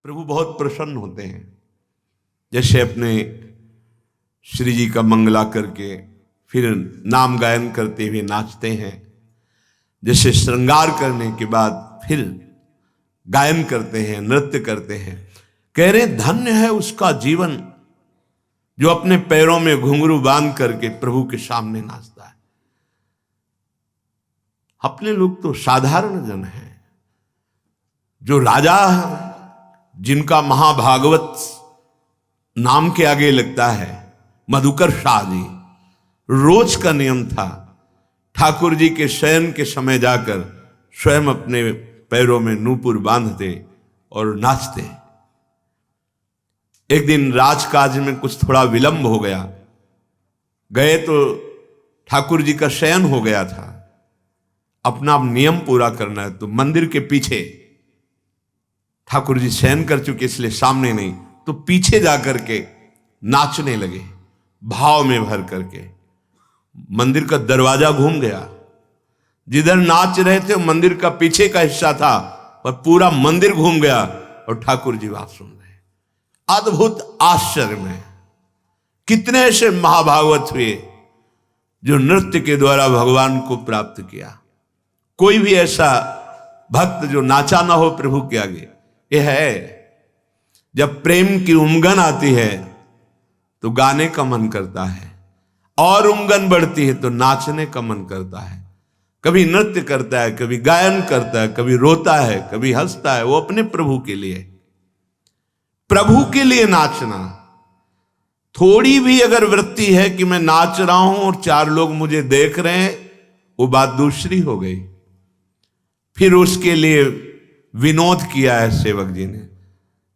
प्रभु बहुत प्रसन्न होते हैं। जैसे अपने श्री जी का मंगला करके फिर नाम गायन करते हुए नाचते हैं, जैसे श्रृंगार करने के बाद फिर गायन करते हैं, नृत्य करते हैं। कह रहे धन्य है उसका जीवन जो अपने पैरों में घुंघरू बांध करके प्रभु के सामने नाचता है। अपने लोग तो साधारण जन हैं। जो राजा जिनका महाभागवत नाम के आगे लगता है, मधुकर शाह जी, रोज का नियम था ठाकुर जी के शयन के समय जाकर स्वयं अपने पैरों में नूपुर बांधते और नाचते। एक दिन राजकाज में कुछ थोड़ा विलंब हो गया, गए तो ठाकुर जी का शयन हो गया था। अपना नियम पूरा करना है तो मंदिर के पीछे, ठाकुर जी शयन कर चुके इसलिए सामने नहीं, तो पीछे जाकर के नाचने लगे भाव में भर करके। मंदिर का दरवाजा घूम गया, जिधर नाच रहे थे मंदिर का पीछे का हिस्सा था और पूरा मंदिर घूम गया और ठाकुर जी बात सुन रहे। अद्भुत आश्चर्य में कितने ऐसे महाभागवत हुए जो नृत्य के द्वारा भगवान को प्राप्त किया। कोई भी ऐसा भक्त जो नाचा ना हो प्रभु के आगे। यह है जब प्रेम की उमंगन आती है तो गाने का मन करता है, और उमंगन बढ़ती है तो नाचने का मन करता है। कभी नृत्य करता है, कभी गायन करता है, कभी रोता है, कभी हंसता है। वो अपने प्रभु के लिए, प्रभु के लिए नाचना। थोड़ी भी अगर वृत्ति है कि मैं नाच रहा हूं और चार लोग मुझे देख रहे हैं, वो बात दूसरी हो गई। फिर उसके लिए विनोद किया है सेवक जी ने,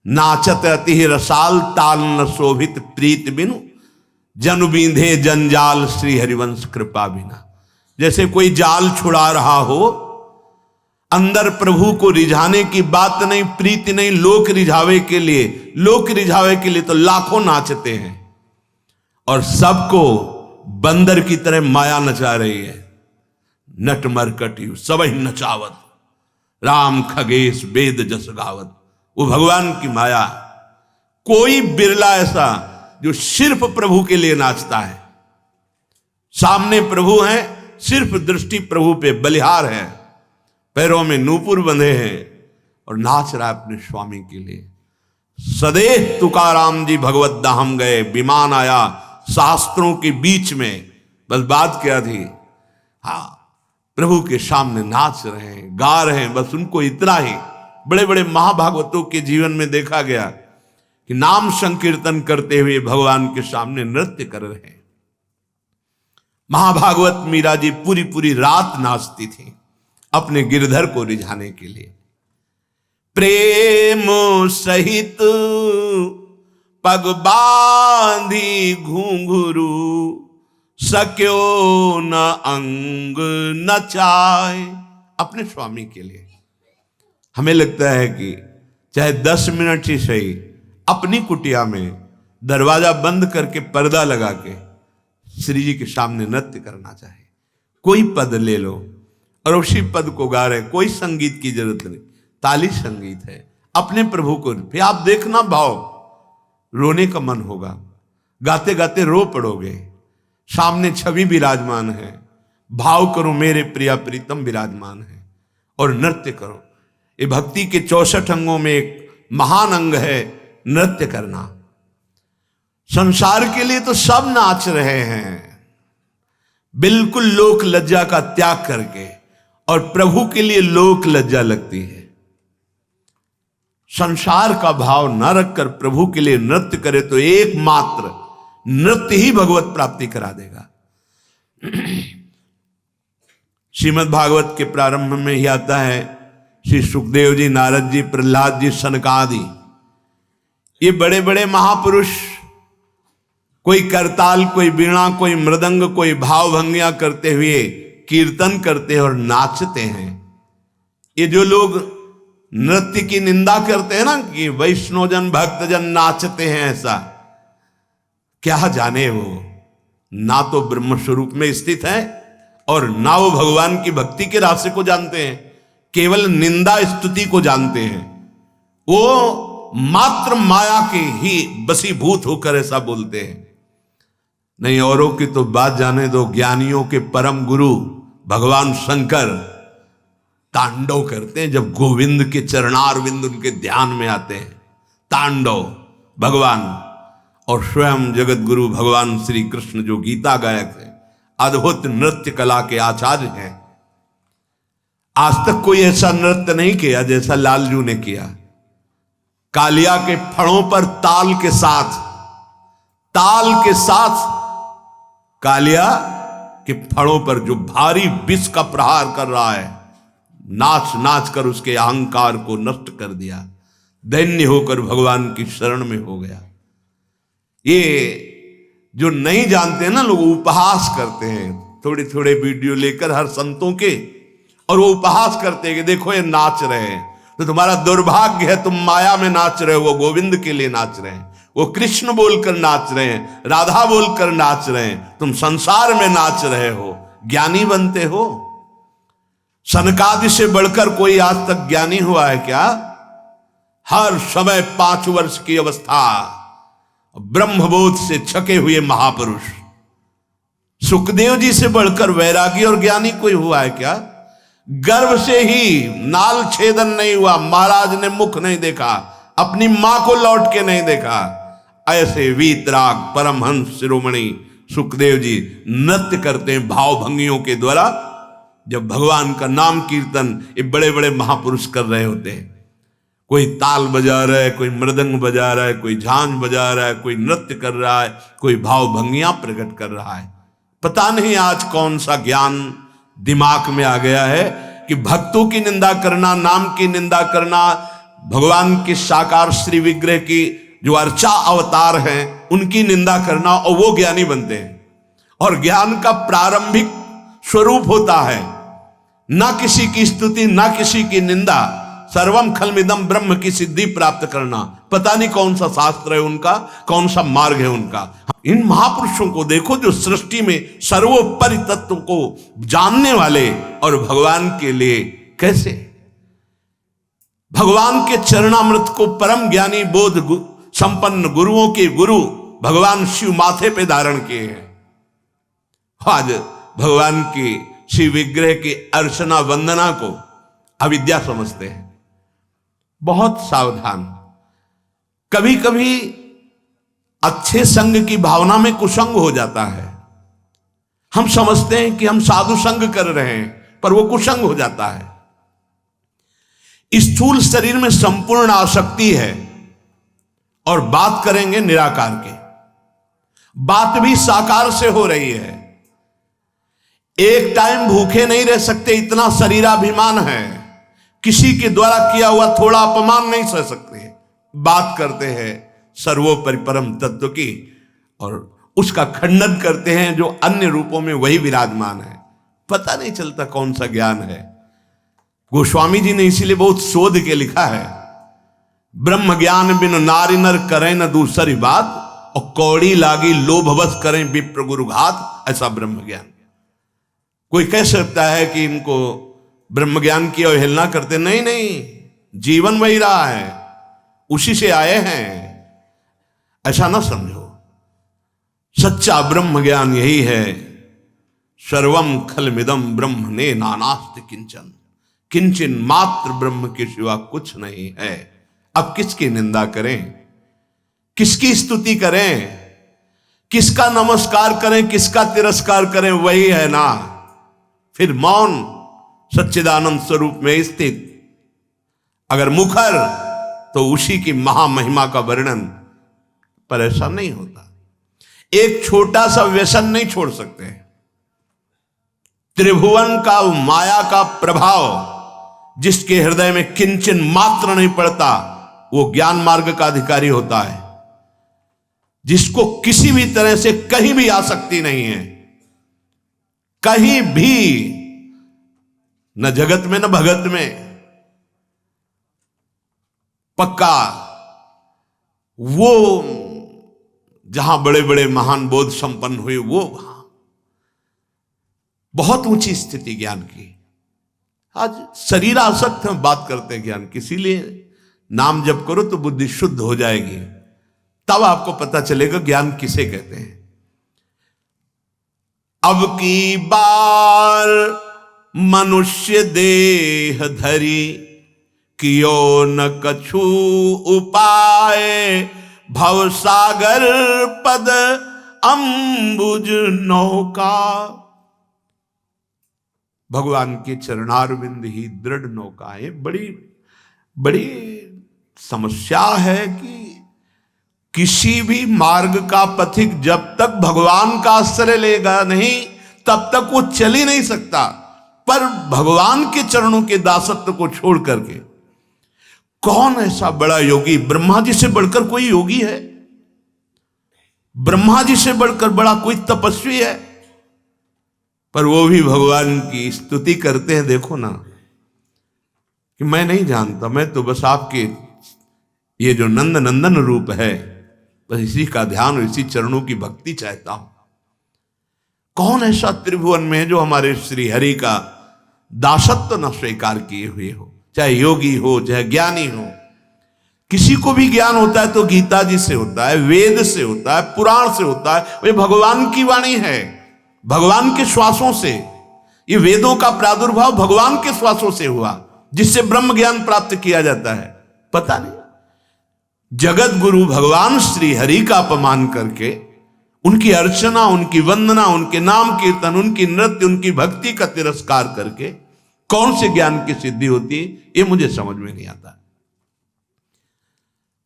नाचत अति रसाल ताल न शोभित प्रीत बिनु जन बींधे जंजाल श्री हरिवंश कृपा बिना। जैसे कोई जाल छुड़ा रहा हो, अंदर प्रभु को रिझाने की बात नहीं, प्रीति नहीं, लोक रिझावे के लिए, लोक रिझावे के लिए तो लाखों नाचते हैं और सबको बंदर की तरह माया नचा रही है। नट मरकटी सबही नचावत राम खगेश वेद जस गावत। वो भगवान की माया। कोई बिरला ऐसा जो सिर्फ प्रभु के लिए नाचता है। सामने प्रभु हैं, सिर्फ दृष्टि प्रभु पे बलिहार है, पैरों में नूपुर बंधे हैं और नाच रहा है अपने स्वामी के लिए। सदैव तुकाराम जी भगवत धाम गए, विमान आया शास्त्रों के बीच में। बस बात क्या थी, हाँ प्रभु के सामने नाच रहे हैं, गा रहे हैं, बस उनको इतना ही। बड़े बड़े महाभागवतों के जीवन में देखा गया कि नाम संकीर्तन करते हुए भगवान के सामने नृत्य कर रहे हैं। महाभागवत मीरा जी पूरी पूरी रात नाचती थी अपने गिरधर को रिझाने के लिए। प्रेम सहित पग बांधी घुंघरू सक्यो न अंग नचाए। अपने स्वामी के लिए। हमें लगता है कि चाहे 10 मिनट ही सही अपनी कुटिया में दरवाजा बंद करके पर्दा लगा के श्री जी के सामने नृत्य करना चाहे। कोई पद ले लो और उसी पद को गा रहे, कोई संगीत की जरूरत नहीं, ताली संगीत है। अपने प्रभु को फिर आप देखना भाव, रोने का मन होगा, गाते गाते रो पड़ोगे। सामने छवि विराजमान है, भाव करो मेरे प्रिया प्रीतम विराजमान है और नृत्य करो। ये भक्ति के 64 अंगों में एक महान अंग है नृत्य करना। संसार के लिए तो सब नाच रहे हैं बिल्कुल लोक लज्जा का त्याग करके, और प्रभु के लिए लोक लज्जा लगती है। संसार का भाव न रखकर प्रभु के लिए नृत्य करे तो एकमात्र नृत्य ही भगवत प्राप्ति करा देगा। श्रीमद् भागवत के प्रारंभ में ही आता है, श्री सुखदेव जी, नारद जी, प्रहलाद जी, सनकादि, ये बड़े बड़े महापुरुष, कोई करताल, कोई वीणा, कोई मृदंग, कोई भाव भंगियां करते हुए कीर्तन करते हैं और नाचते हैं। ये जो लोग नृत्य की निंदा करते हैं ना कि वैष्णोजन भक्तजन नाचते हैं, ऐसा क्या जाने वो ना तो ब्रह्म स्वरूप में स्थित है और ना वो भगवान की भक्ति के रास्ते को जानते हैं, केवल निंदा स्तुति को जानते हैं। वो मात्र माया के ही बसीभूत होकर ऐसा बोलते हैं। नहीं, औरों की तो बात जाने दो, ज्ञानियों के परम गुरु भगवान शंकर तांडव करते हैं जब गोविंद के चरणारविंद उनके ध्यान में आते हैं। तांडव भगवान, और स्वयं जगत गुरु भगवान श्री कृष्ण जो गीता गायक हैं, अद्भुत नृत्य कला के आचार्य हैं। आज तक कोई ऐसा नृत्य नहीं किया जैसा लालजू ने किया। कालिया के फणों पर ताल के साथ कालिया के फणों पर जो भारी विष का प्रहार कर रहा है, नाच नाच कर उसके अहंकार को नष्ट कर दिया। दैन्य होकर भगवान की शरण में हो गया। ये जो नहीं जानते ना लोग, उपहास करते हैं थोड़े थोड़े वीडियो लेकर हर संतों के, और वो उपहास करते हैं कि देखो ये नाच रहे हैं। तो तुम्हारा दुर्भाग्य है, तुम माया में नाच रहे हो, वो गोविंद के लिए नाच रहे हैं, वो कृष्ण बोलकर नाच रहे हैं, राधा बोलकर नाच रहे हैं, तुम संसार में नाच रहे हो। ज्ञानी बनते हो? सनकादि से बढ़कर कोई आज तक ज्ञानी हुआ है क्या? हर समय 5 वर्ष की अवस्था ब्रह्मबोध से छके हुए महापुरुष। सुखदेव जी से बढ़कर वैरागी और ज्ञानी कोई हुआ है क्या? गर्भ से ही नाल छेदन नहीं हुआ, महाराज ने मुख नहीं देखा, अपनी मां को लौट के नहीं देखा, ऐसे वीतराग परमहंस शिरोमणि सुखदेव जी नृत्य करते हैं भाव भंगियों के द्वारा। जब भगवान का नाम कीर्तन ये बड़े बड़े महापुरुष कर रहे होते हैं, कोई ताल बजा रहा है, कोई मृदंग बजा रहा है, कोई झांझ बजा रहा है, कोई नृत्य कर रहा है, कोई भाव भंगियां प्रकट कर रहा है। पता नहीं आज कौन सा ज्ञान दिमाग में आ गया है कि भक्तों की निंदा करना, नाम की निंदा करना, भगवान के साकार श्री विग्रह की जो अर्चा अवतार हैं उनकी निंदा करना, और वो ज्ञानी बनते हैं। और ज्ञान का प्रारंभिक स्वरूप होता है ना किसी की स्तुति, ना किसी की निंदा, सर्वम खलमिदम ब्रह्म की सिद्धि प्राप्त करना। पता नहीं कौन सा शास्त्र है उनका, कौन सा मार्ग है उनका। इन महापुरुषों को देखो जो सृष्टि में सर्वोपरि तत्व को जानने वाले, और भगवान के लिए कैसे भगवान के चरणामृत को परम ज्ञानी बोध संपन्न गुरुओं के गुरु भगवान शिव माथे पे धारण किए हैं। आज भगवान की शिव विग्रह की अर्चना वंदना को अविद्या समझते हैं। बहुत सावधान। कभी कभी अच्छे संग की भावना में कुसंग हो जाता है। हम समझते हैं कि हम साधु संग कर रहे हैं, पर वो कुसंग हो जाता है। स्थूल शरीर में संपूर्ण आसक्ति है, और बात करेंगे निराकार की। बात भी साकार से हो रही है। एक टाइम भूखे नहीं रह सकते, इतना शरीराभिमान है। किसी के द्वारा किया हुआ थोड़ा अपमान नहीं सह सकते। बात करते हैं सर्वोपरि परम तत्व की, और उसका खंडन करते हैं जो अन्य रूपों में वही विराजमान है। पता नहीं चलता कौन सा ज्ञान है। गोस्वामी जी ने इसीलिए बहुत शोध के लिखा है, ब्रह्म ज्ञान बिन नारी नर करें न दूसरी बात, और कौड़ी लागी लोभवश करें विप्र गुरुघात। ऐसा ब्रह्म ज्ञान। कोई कह सकता है कि इनको ब्रह्म ज्ञान की अवहेलना करते, नहीं नहीं, जीवन वही रहा है, उसी से आए हैं, ऐसा ना समझो। सच्चा ब्रह्म ज्ञान यही है, सर्वम खलमिदम ब्रह्म ने नानास्ति किंचन, किंचन मात्र ब्रह्म के सिवा कुछ नहीं है। अब किसकी निंदा करें, किसकी स्तुति करें, किसका नमस्कार करें, किसका तिरस्कार करें? वही है ना। फिर मौन सच्चिदानंद स्वरूप में स्थित, अगर मुखर तो उसी की महामहिमा का वर्णन, पर ऐसा नहीं होता। एक छोटा सा व्यसन नहीं छोड़ सकते। त्रिभुवन का माया का प्रभाव जिसके हृदय में किंचन मात्र नहीं पड़ता, वो ज्ञान मार्ग का अधिकारी होता है। जिसको किसी भी तरह से कहीं भी आसक्ति नहीं है, कहीं भी, न जगत में न भगत में, पक्का वो जहां बड़े बड़े महान बोध संपन्न हुए, वो वहां बहुत ऊंची स्थिति ज्ञान की। आज शरीर आसक्त हम बात करते हैं ज्ञान की, इसीलिए नाम जप करो तो बुद्धि शुद्ध हो जाएगी, तब आपको पता चलेगा ज्ञान किसे कहते हैं। अब की बार मनुष्य देह धरी, कियो न कछु उपाय, भव सागर पद अंबुज नौका। भगवान के चरणारविंद ही दृढ़ नौका है। बड़ी बड़ी समस्या है कि किसी भी मार्ग का पथिक जब तक भगवान का आश्रय लेगा नहीं तब तक वो चल ही नहीं सकता। पर भगवान के चरणों के दासत्व को छोड़ करके कौन ऐसा बड़ा योगी, ब्रह्मा जी से बढ़कर कोई योगी है? ब्रह्मा जी से बढ़कर बड़ा कोई तपस्वी है? पर वो भी भगवान की स्तुति करते हैं। देखो ना कि मैं नहीं जानता, मैं तो बस आपके ये जो नंद नंदन रूप है बस इसी का ध्यान और इसी चरणों की भक्ति चाहता हूं। कौन ऐसा त्रिभुवन में है जो हमारे श्री हरि का दासत्व न स्वीकार किए हुए हो? चाहे योगी हो चाहे ज्ञानी हो। किसी को भी ज्ञान होता है तो गीता जी से होता है, वेद से होता है, पुराण से होता है। वे भगवान की वाणी है, भगवान के श्वासों से। ये वेदों का प्रादुर्भाव भगवान के श्वासों से हुआ, जिससे ब्रह्म ज्ञान प्राप्त किया जाता है। पता नहीं जगत गुरु भगवान श्री हरि का अपमान करके उनकी अर्चना, उनकी वंदना, उनके नाम कीर्तन, उनकी नृत्य, उनकी भक्ति का तिरस्कार करके कौन से ज्ञान की सिद्धि होती है, ये मुझे समझ में नहीं आता।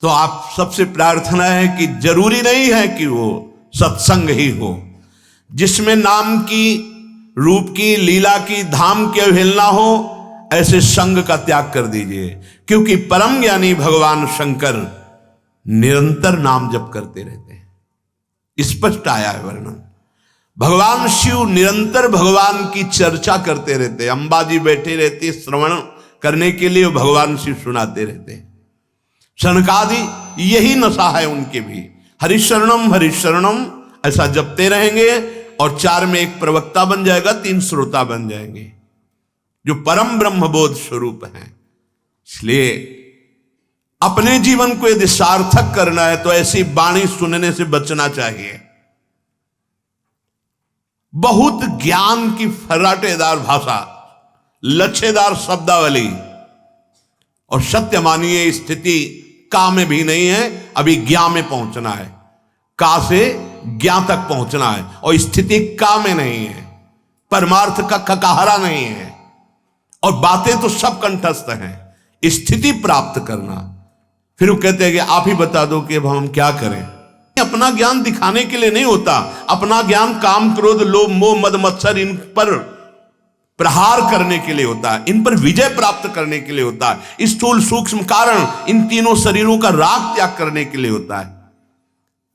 तो आप सबसे प्रार्थना है कि जरूरी नहीं है कि वो सत्संग ही हो, जिसमें नाम की, रूप की, लीला की, धाम की अवहेलना हो, ऐसे संग का त्याग कर दीजिए। क्योंकि परम ज्ञानी भगवान शंकर निरंतर नाम जप करते रहते हैं। स्पष्ट आया है वर्णन। भगवान शिव निरंतर भगवान की चर्चा करते रहते हैं। अंबाजी बैठे रहते हैं श्रवण करने के लिए, भगवान शिव सुनाते रहते हैं। सनकादि यही नशा है उनके भी। हरिशरणम हरिशरणम ऐसा जपते रहेंगे और 4 में एक प्रवक्ता बन जाएगा, 3 श्रोता बन जाएंगे जो परम ब्रह्मबोध स्वरूप हैं। इसलिए अपने जीवन को यदि सार्थक करना है तो ऐसी वाणी सुनने से बचना चाहिए। बहुत ज्ञान की फर्राटेदार भाषा, लच्छेदार शब्दावली, और सत्य मानिए स्थिति का में भी नहीं है, अभी ज्ञा में पहुंचना है। का से ज्ञा तक पहुंचना है और स्थिति का में नहीं है, परमार्थ का ककाहरा नहीं है। और बातें तो सब कंठस्थ हैं, स्थिति प्राप्त करना। फिर वो कहते हैं कि आप ही बता दो कि अब हम क्या करें। अपना ज्ञान दिखाने के लिए नहीं होता, अपना ज्ञान काम, क्रोध, लोभ, मोह, मद, मत्सर इन पर प्रहार करने के लिए होता है, इन पर विजय प्राप्त करने के लिए होता है। स्थूल सूक्ष्म कारण इन तीनों शरीरों का राग त्याग करने के लिए होता है।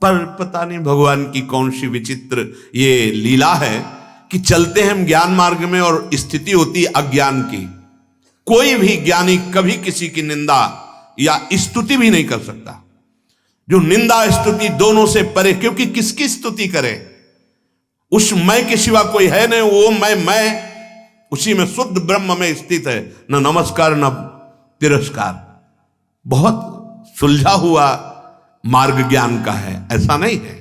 पर पता नहीं भगवान की कौन सी विचित्र ये लीला है कि चलते हैं हम ज्ञान मार्ग में और स्थिति होती है अज्ञान की। कोई भी ज्ञानी कभी किसी की निंदा या स्तुति भी नहीं कर सकता। जो निंदा स्तुति दोनों से परे, क्योंकि किसकी स्तुति करे? उस मैं के सिवा कोई है नहीं। वो मैं उसी में शुद्ध ब्रह्म में स्थित है। न नमस्कार न तिरस्कार। बहुत सुलझा हुआ मार्ग ज्ञान का है, ऐसा नहीं है।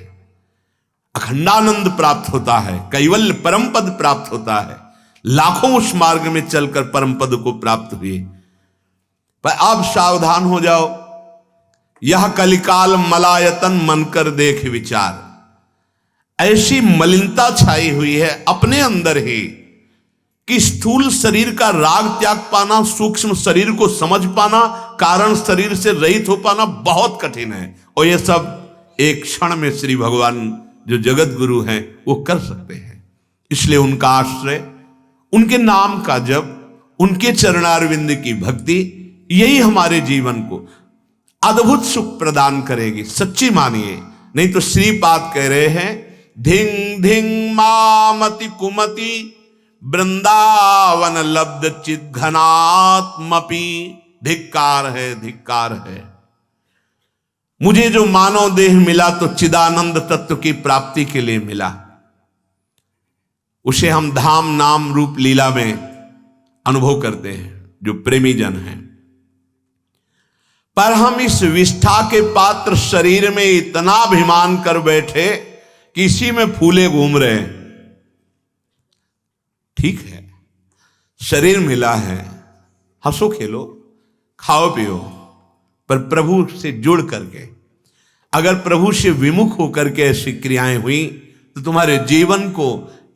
अखंडानंद प्राप्त होता है, कैवल्य परम पद प्राप्त होता है। लाखों उस मार्ग में चलकर परम पद को प्राप्त हुए। पर अब सावधान हो जाओ, यह कलिकाल मलायतन मन कर देख विचार। ऐसी मलिनता छाई हुई है अपने अंदर ही कि स्थूल शरीर का राग त्याग पाना, सूक्ष्म शरीर को समझ पाना, कारण शरीर से रहित हो पाना बहुत कठिन है। और यह सब एक क्षण में श्री भगवान जो जगत गुरु हैं वो कर सकते हैं। इसलिए उनका आश्रय, उनके नाम का जप, उनके चरणारविंद की भक्ति, यही हमारे जीवन को अद्भुत सुख प्रदान करेगी। सच्ची मानिए, नहीं तो श्रीपाद कह रहे हैं, धिंग धिंग मामति कुमति वृंदावन लब्ध चित घनात्मपि। धिक्कार है, धिक्कार है। मुझे जो मानव देह मिला तो चिदानंद तत्व की प्राप्ति के लिए मिला। उसे हम धाम नाम रूप लीला में अनुभव करते हैं जो प्रेमी जन हैं। पर हम इस विष्ठा के पात्र शरीर में इतना अभिमान कर बैठे कि इसी में फूले घूम रहे हैं। ठीक है, शरीर मिला है, हंसो खेलो खाओ पियो, पर प्रभु से जुड़ करके, अगर प्रभु से विमुख होकर के ऐसी क्रियाएं हुई तो तुम्हारे जीवन को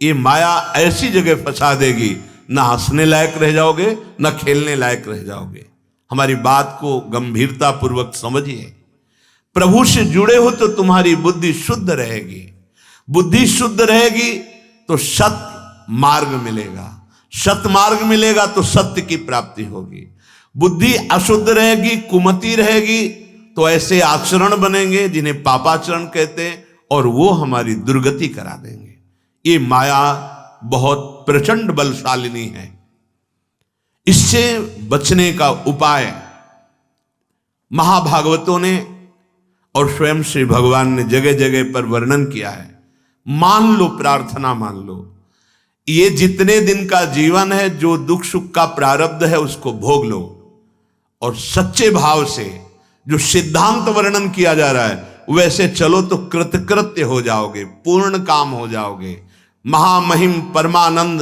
ये माया ऐसी जगह फंसा देगी, ना हंसने लायक रह जाओगे, ना खेलने लायक रह जाओगे। हमारी बात को गंभीरता पूर्वक समझिए। प्रभु से जुड़े हो तो तुम्हारी बुद्धि शुद्ध रहेगी, बुद्धि शुद्ध रहेगी तो सत मार्ग मिलेगा, सत मार्ग मिलेगा तो सत्य की प्राप्ति होगी। बुद्धि अशुद्ध रहेगी, कुमति रहेगी तो ऐसे आचरण बनेंगे जिन्हें पापाचरण कहते हैं, और वो हमारी दुर्गति करा देंगे। ये माया बहुत प्रचंड बलशालिनी है। इससे बचने का उपाय महाभागवतों ने और स्वयं श्री भगवान ने जगह जगह पर वर्णन किया है। मान लो, प्रार्थना मान लो, ये जितने दिन का जीवन है, जो दुख सुख का प्रारब्ध है उसको भोग लो, और सच्चे भाव से जो सिद्धांत वर्णन किया जा रहा है वैसे चलो तो कृतकृत्य हो जाओगे, पूर्ण काम हो जाओगे। महामहिम परमानंद,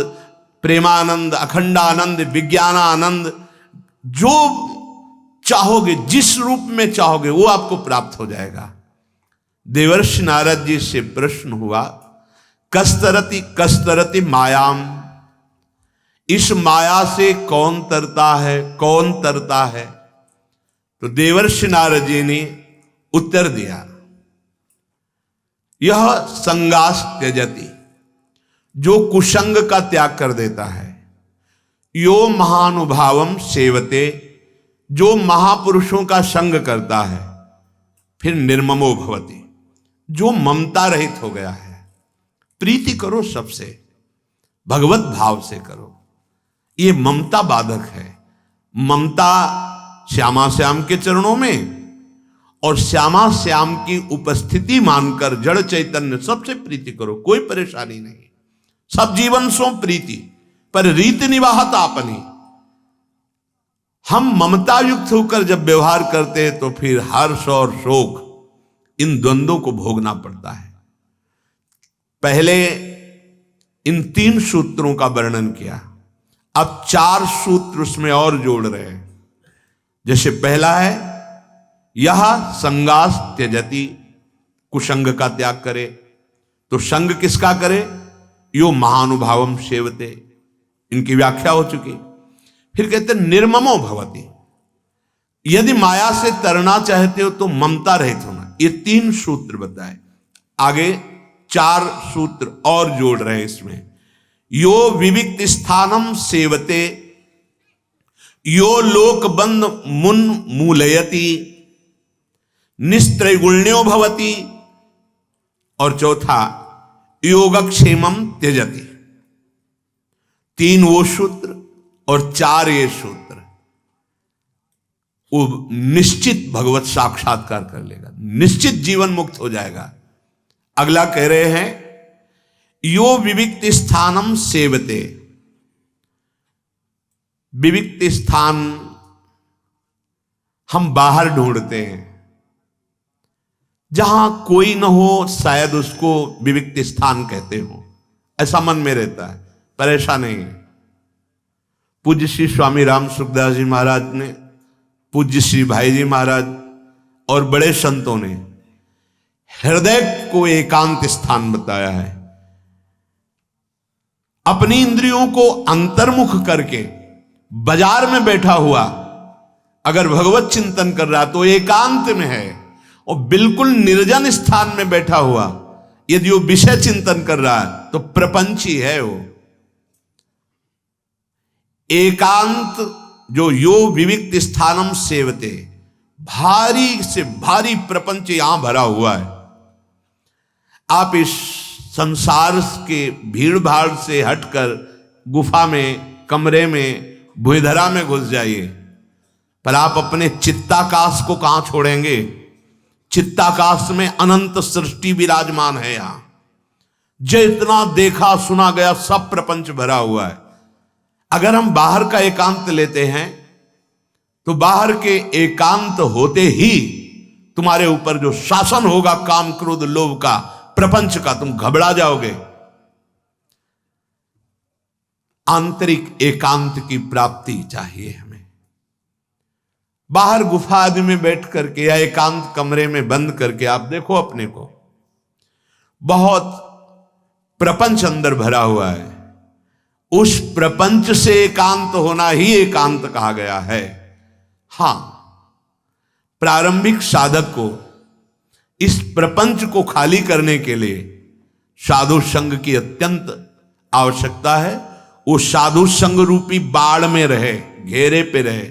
प्रेमानंद, अखंडानंद, विज्ञानानंद, जो चाहोगे, जिस रूप में चाहोगे वो आपको प्राप्त हो जाएगा। देवर्षि नारद जी से प्रश्न हुआ, कस्तरति कस्तरति मायाम, इस माया से कौन तरता है, कौन तरता है? तो देवर्षि नारद जी ने उत्तर दिया, यह संगास त्यजति, जो कुसंग का त्याग कर देता है, यो महानुभावम सेवते, जो महापुरुषों का संग करता है, फिर निर्ममो भवति, जो ममता रहित हो गया है। प्रीति करो सबसे, भगवत भाव से करो। ये ममता बाधक है। ममता श्यामा श्याम के चरणों में और श्यामा श्याम की उपस्थिति मानकर जड़ चैतन्य सबसे प्रीति करो, कोई परेशानी नहीं। सब जीवन सो प्रीति, पर रीति निवाहत आपनी। हम ममता युक्त होकर जब व्यवहार करते हैं तो फिर हर्ष और शोक, इन द्वंद्वों को भोगना पड़ता है। पहले इन 3 सूत्रों का वर्णन किया, अब 4 सूत्र उसमें और जोड़ रहे हैं। जैसे पहला है, यह संगास त्यजति, कुसंग का त्याग करे। तो संग किसका करे? यो महानुभावम सेवते, इनकी व्याख्या हो चुकी। फिर कहते निर्ममो भवति, यदि माया से तरना चाहते हो तो ममता रहित होना। ये 3 सूत्र बताए, आगे 4 सूत्र और जोड़ रहे हैं इसमें। यो विविक्त स्थानम सेवते, यो लोकबंध मुन मूलयति, निस्त्रैगुण्यो भवति, और चौथा योगक्षेमम त्यजति। 3 वो सूत्र और 4 ये सूत्र, वो निश्चित भगवत साक्षात्कार कर लेगा, निश्चित जीवन मुक्त हो जाएगा। अगला कह रहे हैं, यो विविक्त स्थानम सेवते। विविक्त स्थान हम बाहर ढूंढते हैं, जहां कोई न हो, शायद उसको विविक्त स्थान कहते हो, ऐसा मन में रहता है, पर ऐसा नहीं है। पूज्य श्री स्वामी राम सुखदास जी महाराज ने, पूज्य श्री भाई जी महाराज और बड़े संतों ने हृदय को एकांत स्थान बताया है। अपनी इंद्रियों को अंतर्मुख करके बाजार में बैठा हुआ अगर भगवत चिंतन कर रहा तो एकांत में है, और बिल्कुल निर्जन स्थान में बैठा हुआ यदि वो विषय चिंतन कर रहा है तो प्रपंची है वो। एकांत जो यो विविक्त स्थानम सेवते, भारी से भारी प्रपंच यहां भरा हुआ है। आप इस संसार के भीड़ भाड़ से हटकर गुफा में, कमरे में, भूधरा में घुस जाइए, पर आप अपने चित्ताकाश को कहां छोड़ेंगे? चित्ताकाश में अनंत सृष्टि विराजमान है। यहां जितना देखा सुना गया सब प्रपंच भरा हुआ है। अगर हम बाहर का एकांत लेते हैं तो बाहर के एकांत होते ही तुम्हारे ऊपर जो शासन होगा काम क्रोध लोभ का, प्रपंच का, तुम घबरा जाओगे। आंतरिक एकांत की प्राप्ति चाहिए हमें। बाहर गुफा आदि में बैठ करके या एकांत कमरे में बंद करके आप देखो अपने को, बहुत प्रपंच अंदर भरा हुआ है। उस प्रपंच से एकांत होना ही एकांत कहा गया है। हां, प्रारंभिक साधक को इस प्रपंच को खाली करने के लिए साधु संग की अत्यंत आवश्यकता है। वो साधु संग रूपी बाढ़ में रहे, घेरे पे रहे।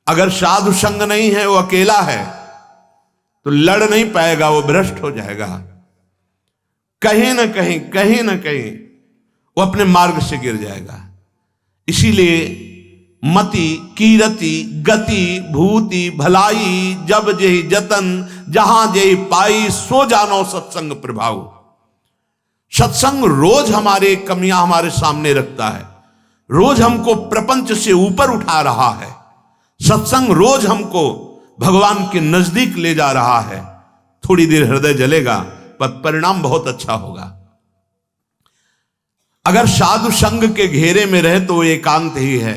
अगर साधु संग नहीं है, वो अकेला है, तो लड़ नहीं पाएगा, वो भ्रष्ट हो जाएगा। कहीं ना कहीं वो अपने मार्ग से गिर जाएगा। इसीलिए मति कीरति गति भूति भलाई जब जेहि जतन जहां जेहि पाई सो जानो सत्संग प्रभाव। सत्संग रोज हमारे कमियां हमारे सामने रखता है, रोज हमको प्रपंच से ऊपर उठा रहा है। सत्संग रोज हमको भगवान के नजदीक ले जा रहा है। थोड़ी देर हृदय जलेगा पर परिणाम बहुत अच्छा होगा। अगर साधु संग के घेरे में रहे तो वो एकांत ही है।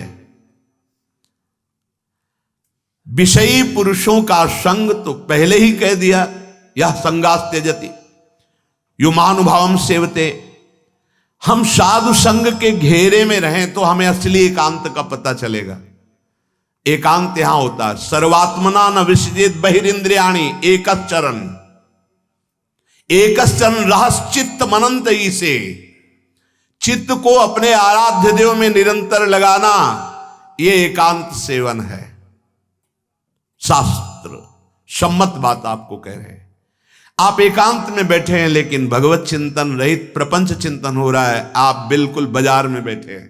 विषयी पुरुषों का संग तो पहले ही कह दिया, यह संगास त्यजति यो महानुभावम सेवते। हम साधु संग के घेरे में रहें तो हमें असली एकांत का पता चलेगा। एकांत यहां होता है, सर्वात्मना न विसृजेत बहिरिंद्रियाणि एकश्चरण। एकश्चरण रहस्चित्त मनंत से, चित्त को अपने आराध्य देव में निरंतर लगाना, यह एकांत सेवन है। शास्त्र सम्मत बात आपको कह रहे हैं। आप एकांत में बैठे हैं लेकिन भगवत चिंतन रहित प्रपंच चिंतन हो रहा है। आप बिल्कुल बाजार में बैठे हैं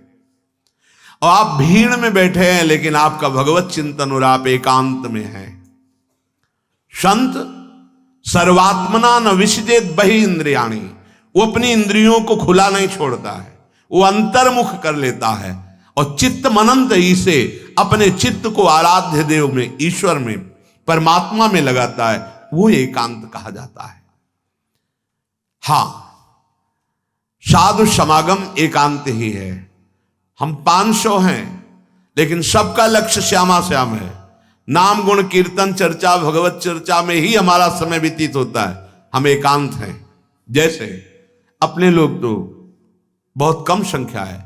और आप भीड़ में बैठे हैं लेकिन आपका भगवत चिंतन हो रहा, आप एकांत में हैं। संत सर्वात्मना न विसृजेत बहि इंद्रियाणि, वो अपनी इंद्रियों को खुला नहीं छोड़ता है, वो अंतर्मुख कर लेता है और चित्त मनंत ही से अपने चित्त को आराध्य देव में, ईश्वर में, परमात्मा में लगाता है। वो एकांत कहा जाता है। हां, साधु समागम एकांत ही है। हम 500 हैं लेकिन सबका लक्ष्य श्यामा श्याम है। नाम गुण कीर्तन चर्चा भगवत चर्चा में ही हमारा समय व्यतीत होता है। हम एकांत हैं। जैसे अपने लोग तो बहुत कम संख्या है,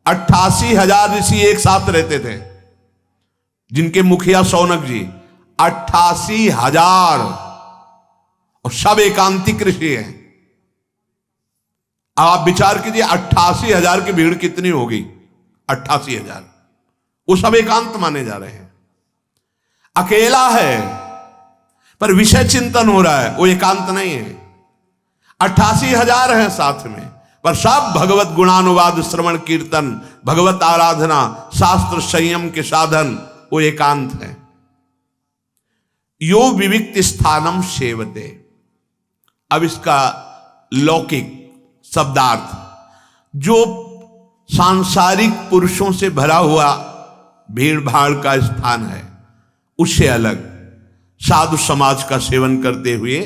88,000 ऋषि एक साथ रहते थे, जिनके मुखिया शौनक जी 88,000, और सब एकांतिक ऋषि हैं। अब आप विचार कीजिए 88,000 की भीड़ कितनी होगी। 88,000 वो सब एकांत माने जा रहे हैं। अकेला है पर विषय चिंतन हो रहा है, वो एकांत नहीं है। 88,000 हैं साथ में पर सब भगवत गुणानुवाद श्रवण कीर्तन भगवत आराधना शास्त्र संयम के साधन, वो एकांत है। यो विविक्त स्थानम सेवते। अब इसका लौकिक शब्दार्थ, जो सांसारिक पुरुषों से भरा हुआ भीड़ भाड़ का स्थान है, उससे अलग साधु समाज का सेवन करते हुए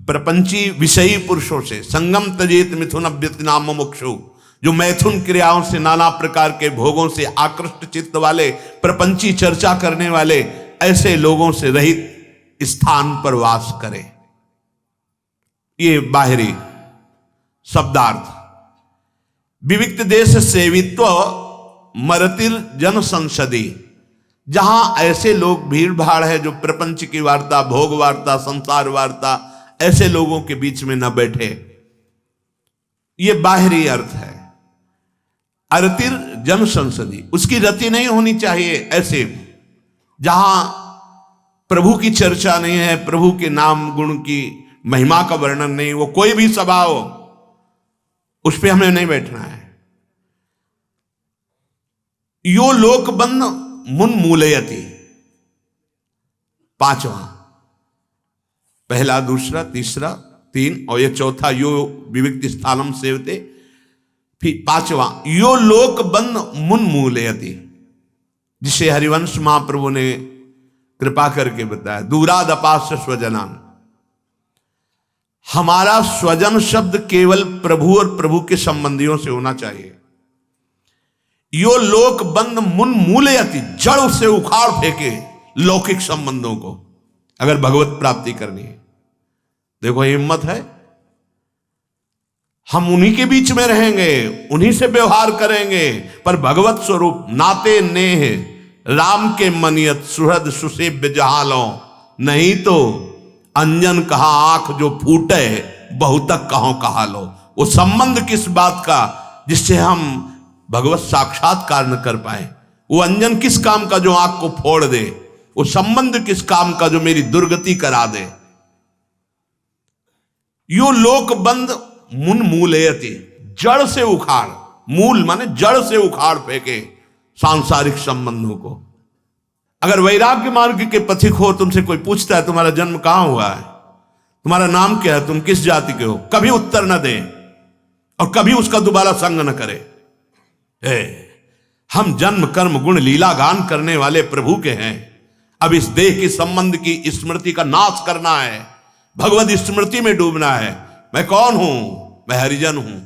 प्रपंची विषयी पुरुषों से संगम तजेत मिथुन अभ्यतिनाम मुमुक्षु, जो मैथुन क्रियाओं से नाना प्रकार के भोगों से आकृष्ट चित्त वाले, प्रपंची चर्चा करने वाले, ऐसे लोगों से रहित स्थान पर वास करे। ये बाहरी शब्दार्थ। विविक्त देश सेवित्व मरतिर जन संसदी, जहां ऐसे लोग भीड़ भाड़ है जो प्रपंच की वार्ता, भोग वार्ता, संसार वार्ता, ऐसे लोगों के बीच में न बैठे। ये बाहरी अर्थ है। अरतिर जन संसदी, उसकी रति नहीं होनी चाहिए। ऐसे जहां प्रभु की चर्चा नहीं है, प्रभु के नाम गुण की महिमा का वर्णन नहीं, वो कोई भी सभा हो, उस पे हमें नहीं बैठना है। यो लोकबंध मुन मूलयति, 5वां, पहला दूसरा तीसरा 3 और ये चौथा यो विविक्त स्थानम सेवते। फिर 5वां यो लोकबंध मुन मूलयति, जिसे हरिवंश महाप्रभु ने कृपा करके बताया, दूरादपास्य स्वजनान। हमारा स्वजन शब्द केवल प्रभु और प्रभु के संबंधियों से होना चाहिए। यो लोक बंद मुन मूलयति, जड़ से उखाड़ फेंके लौकिक संबंधों को, अगर भगवत प्राप्ति करनी है। देखो हिम्मत है, हम उन्हीं के बीच में रहेंगे, उन्हीं से व्यवहार करेंगे, पर भगवत स्वरूप नाते नेह राम के मनियत सुहृद सुसेव्य जहालो, नहीं तो अंजन कहा आंख जो फूटे बहुतक कहो कहा लो। वो संबंध किस बात का जिससे हम भगवत साक्षात्कार न कर पाए, वो अंजन किस काम का जो आंख को फोड़ दे, वो संबंध किस काम का जो मेरी दुर्गति करा दे। यो लोक बंद मुन मूलयति, जड़ से उखाड़, मूल माने जड़ से उखाड़ फेंके सांसारिक संबंधों को। अगर वैराग्य मार्ग के पथिक हो, तुमसे कोई पूछता है तुम्हारा जन्म कहां हुआ है, तुम्हारा नाम क्या है, तुम किस जाति के हो, कभी उत्तर न दे और कभी उसका दोबारा संग न करे। हम जन्म कर्म गुण लीला गान करने वाले प्रभु के हैं। अब इस देह के संबंध की स्मृति का नाश करना है, भगवत स्मृति में डूबना है। मैं कौन हूं? मैं हरिजन हूं,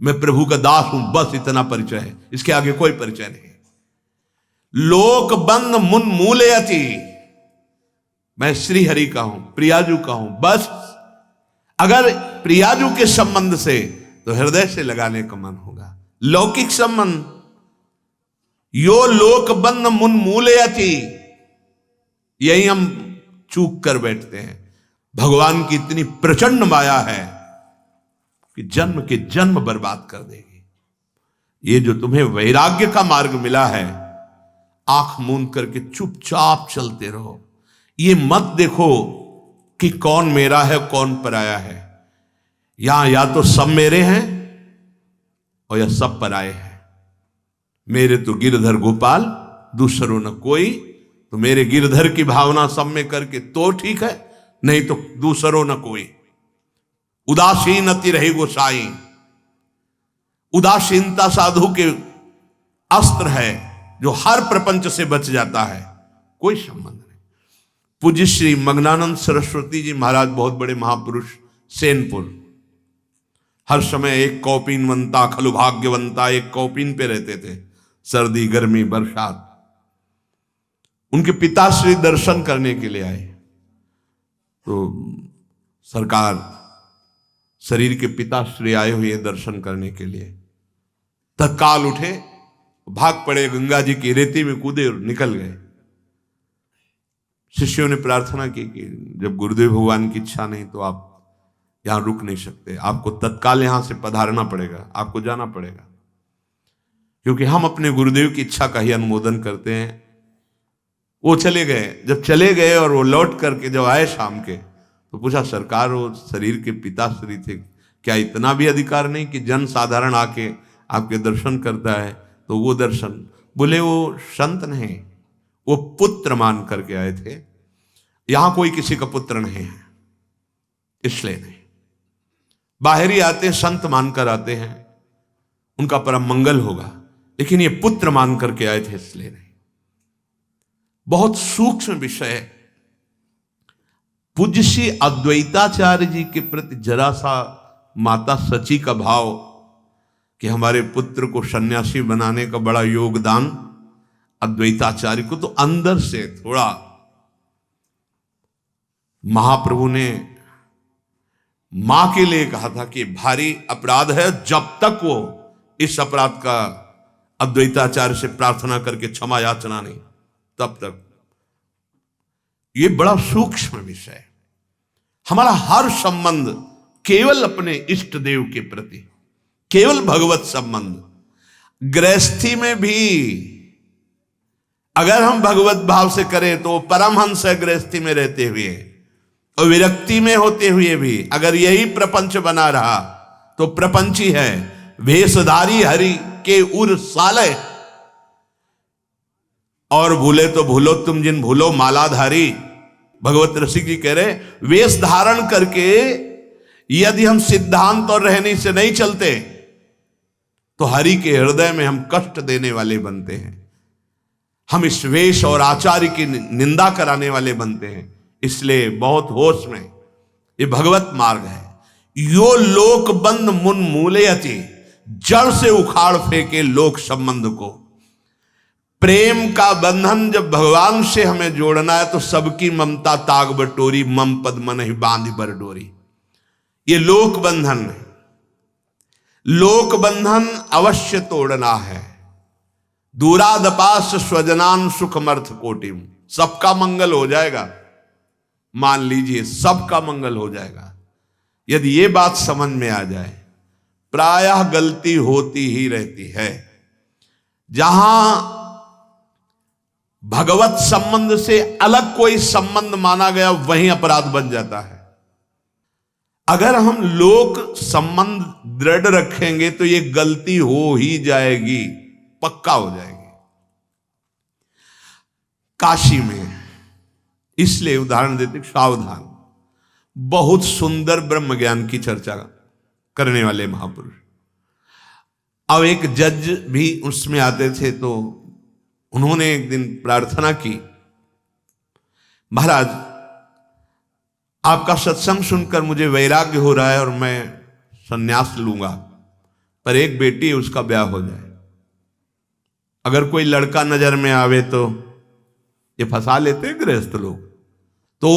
मैं प्रभु का दास हूं, बस इतना परिचय है, इसके आगे कोई परिचय नहीं। लोक बंद मुन मूलयति, मैं श्री हरि का हूं, प्रियाजू का हूं, बस। अगर प्रियाजू के संबंध से तो हृदय से लगाने का मन होगा। लौकिक संबंध, यो लोक बंद मुन मूलयति, यही हम चूक कर बैठते हैं। भगवान की इतनी प्रचंड माया है कि जन्म के जन्म बर्बाद कर देगी। ये जो तुम्हें वैराग्य का मार्ग मिला है, आंख मूंद करके चुपचाप चलते रहो। ये मत देखो कि कौन मेरा है कौन पराया है। यहां या तो सब मेरे हैं और या सब पराए हैं। मेरे तो गिरधर गोपाल, दूसरों न कोई। तो मेरे गिरधर की भावना सब में करके तो ठीक है, नहीं तो दूसरों न कोई। उदासीन अति रहे गोसाई, उदासीनता साधु के अस्त्र है जो हर प्रपंच से बच जाता है, कोई संबंध नहीं। पूज्य श्री मग्नानंद सरस्वती जी महाराज, बहुत बड़े महापुरुष, सेनपुर, हर समय एक कौपीनवंता खलु भाग्यवंता, एक कौपीन पे रहते थे, सर्दी गर्मी बरसात। उनके पिताश्री दर्शन करने के लिए आए, तो सरकार शरीर के पिताश्री आए हुए दर्शन करने के लिए, तत्काल उठे, भाग पड़े, गंगा जी की रेती में कूदे और निकल गए। शिष्यों ने प्रार्थना की कि जब गुरुदेव भगवान की इच्छा नहीं तो आप यहां रुक नहीं सकते, आपको तत्काल यहां से पधारना पड़ेगा, आपको जाना पड़ेगा, क्योंकि हम अपने गुरुदेव की इच्छा का ही अनुमोदन करते हैं। वो चले गए। जब चले गए और वो लौट करके जब आए शाम के, तो पूछा, सरकार वो शरीर के पिताश्री थे, क्या इतना भी अधिकार नहीं कि जन साधारण आके आपके दर्शन करता है? तो वो दर्शन, बोले वो संत नहीं, वो पुत्र मान करके आए थे, यहां कोई किसी का पुत्र नहीं है, इसलिए नहीं। बाहर ही आते हैं, संत मानकर आते हैं, उनका परम मंगल होगा, लेकिन ये पुत्र मान करके आए थे, इसलिए नहीं। बहुत सूक्ष्म विषय है। पूज्य श्री अद्वैताचार्य जी के प्रति जरा सा माता सची का भाव कि हमारे पुत्र को सन्यासी बनाने का बड़ा योगदान अद्वैताचार्य को, तो अंदर से थोड़ा महाप्रभु ने मां के लिए कहा था कि भारी अपराध है, जब तक वो इस अपराध का अद्वैताचार्य से प्रार्थना करके क्षमा याचना नहीं, तब तक। ये बड़ा सूक्ष्म विषय है। हमारा हर संबंध केवल अपने इष्ट देव के प्रति, केवल भगवत संबंध। गृहस्थी में भी अगर हम भगवत भाव से करें तो परमहंस है, गृहस्थी में रहते हुए, और विरक्ति में होते हुए भी अगर यही प्रपंच बना रहा तो प्रपंची है। भेषधारी हरि के उर साले, और भूले तो भूलो तुम जिन भूलो मालाधारी। भगवत रसिक जी कह रहे, वेश धारण करके यदि हम सिद्धांत और रहनी से नहीं चलते तो हरि के हृदय में हम कष्ट देने वाले बनते हैं। हम इस वेश और आचार्य की निंदा कराने वाले बनते हैं। इसलिए बहुत होश में, ये भगवत मार्ग है। यो लोक बंद मुन मूलयति, जड़ से उखाड़ फेंके लोक संबंध को। प्रेम का बंधन जब भगवान से हमें जोड़ना है तो सबकी ममता ताग बटोरी, मम पद मन ही बांध बर डोरी। ये लोक बंधन है, लोक बंधन अवश्य तोड़ना है। दूरादपास स्वजनान सुखमर्थ कोटिम, सबका मंगल हो जाएगा। मान लीजिए सबका मंगल हो जाएगा यदि ये बात समझ में आ जाए। प्रायः गलती होती ही रहती है। जहां भगवत संबंध से अलग कोई संबंध माना गया वहीं अपराध बन जाता है। अगर हम लोक संबंध दृढ़ रखेंगे तो ये गलती हो ही जाएगी, पक्का हो जाएगी। काशी में इसलिए उदाहरण देते, सावधान, बहुत सुंदर ब्रह्म ज्ञान की चर्चा करने वाले महापुरुष। अब एक जज भी उसमें आते थे तो उन्होंने एक दिन प्रार्थना की, महाराज आपका सत्संग सुनकर मुझे वैराग्य हो रहा है और मैं संन्यास लूंगा, पर एक बेटी है उसका ब्याह हो जाए। अगर कोई लड़का नजर में आवे तो ये फंसा लेते हैं गृहस्थ लोग। तो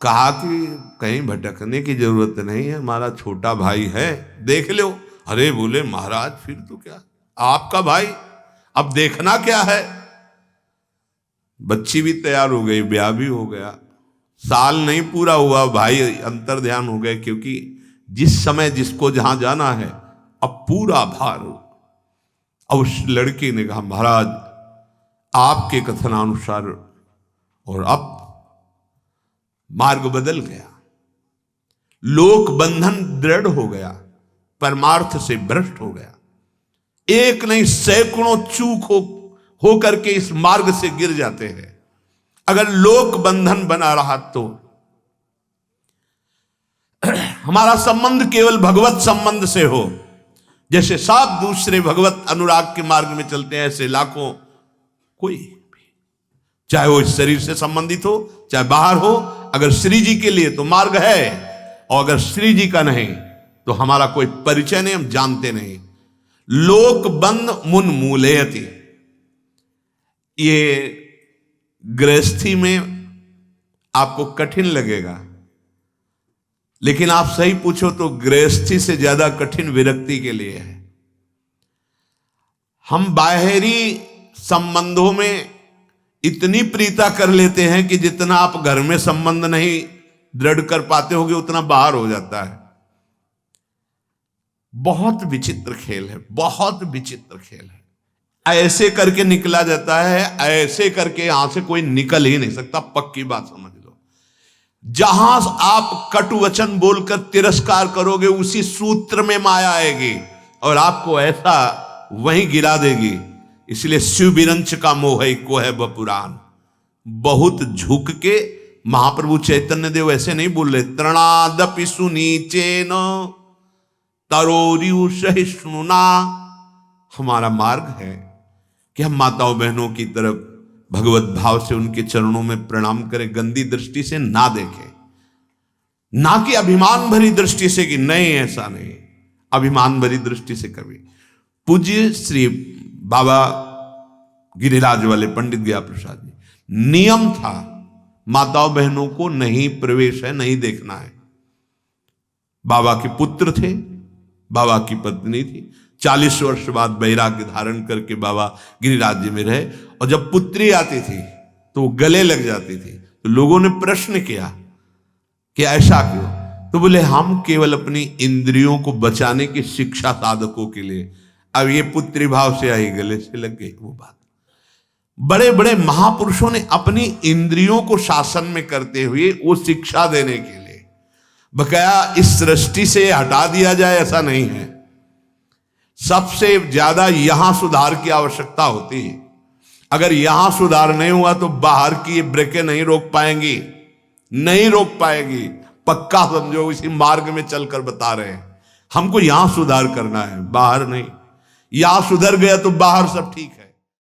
कहा कि कहीं भटकने की जरूरत नहीं है, हमारा छोटा भाई है, देख लो। अरे बोले महाराज फिर तो क्या, आपका भाई, अब देखना क्या है। बच्ची भी तैयार हो गई, ब्याह भी हो गया। साल नहीं पूरा हुआ, भाई अंतर ध्यान हो गए, क्योंकि जिस समय जिसको जहां जाना है अब पूरा भार। अब उस लड़की ने कहा महाराज आपके कथनानुसार, और अब मार्ग बदल गया, लोक बंधन दृढ़ हो गया, परमार्थ से भ्रष्ट हो गया। एक नहीं सैकड़ों चूक हो करके इस मार्ग से गिर जाते हैं। अगर लोक बंधन बना रहा तो हमारा संबंध केवल भगवत संबंध से हो। जैसे सब दूसरे भगवत अनुराग के मार्ग में चलते हैं, ऐसे लाखों, कोई भी, चाहे वो इस शरीर से संबंधित हो चाहे बाहर हो, अगर श्री जी के लिए तो मार्ग है, और अगर श्री जी का नहीं तो हमारा कोई परिचय नहीं, हम जानते नहीं। लोक बंद मुन मूलयति, ये गृहस्थी में आपको कठिन लगेगा, लेकिन आप सही पूछो तो गृहस्थी से ज्यादा कठिन विरक्ति के लिए है। हम बाहरी संबंधों में इतनी प्रीता कर लेते हैं कि जितना आप घर में संबंध नहीं दृढ़ कर पाते होगे उतना बाहर हो जाता है। बहुत विचित्र खेल है, बहुत विचित्र खेल है। ऐसे करके निकला जाता है, ऐसे करके यहां से कोई निकल ही नहीं सकता, पक्की बात समझ लो। जहां आप कटु वचन बोलकर तिरस्कार करोगे उसी सूत्र में माया आएगी और आपको ऐसा वहीं गिरा देगी। इसलिए शिव बिरंच का मोह को है बपुराण। बहुत झुक के महाप्रभु चैतन्य देव ऐसे नहीं बोल रहे, तृणादपि सुनीचेन तरोरियु सहिष्णुना। हमारा मार्ग है कि हम माताओं बहनों की तरफ भगवत भाव से उनके चरणों में प्रणाम करें, गंदी दृष्टि से ना देखें, ना कि अभिमान भरी दृष्टि से कि नहीं, ऐसा नहीं, अभिमान भरी दृष्टि से कभी। पूज्य श्री बाबा गिरिराज वाले पंडित गया प्रसाद जी, नियम था माताओं बहनों को नहीं प्रवेश है, नहीं देखना है। बाबा के पुत्र थे, बाबा की पत्नी थी, 40 वर्ष बाद वैराग्य धारण करके बाबा गिरिराज जी में रहे, और जब पुत्री आती थी तो वो गले लग जाती थी। तो लोगों ने प्रश्न किया कि ऐसा क्यों? तो बोले हम केवल अपनी इंद्रियों को बचाने की शिक्षा साधकों के लिए। अब ये पुत्री भाव से आई, गले से लग गई वो बात। बड़े बड़े महापुरुषों ने अपनी इंद्रियों को शासन में करते हुए वो शिक्षा देने के लिए, बकाया इस सृष्टि से हटा दिया जाए ऐसा नहीं है। सबसे ज्यादा यहां सुधार की आवश्यकता होती है। अगर यहां सुधार नहीं हुआ तो बाहर की ब्रेकें नहीं रोक पाएंगी, नहीं रोक पाएगी, पक्का समझो। इसी मार्ग में चलकर बता रहे हैं, हमको यहां सुधार करना है, बाहर नहीं। यहां सुधर गया तो बाहर सब ठीक है।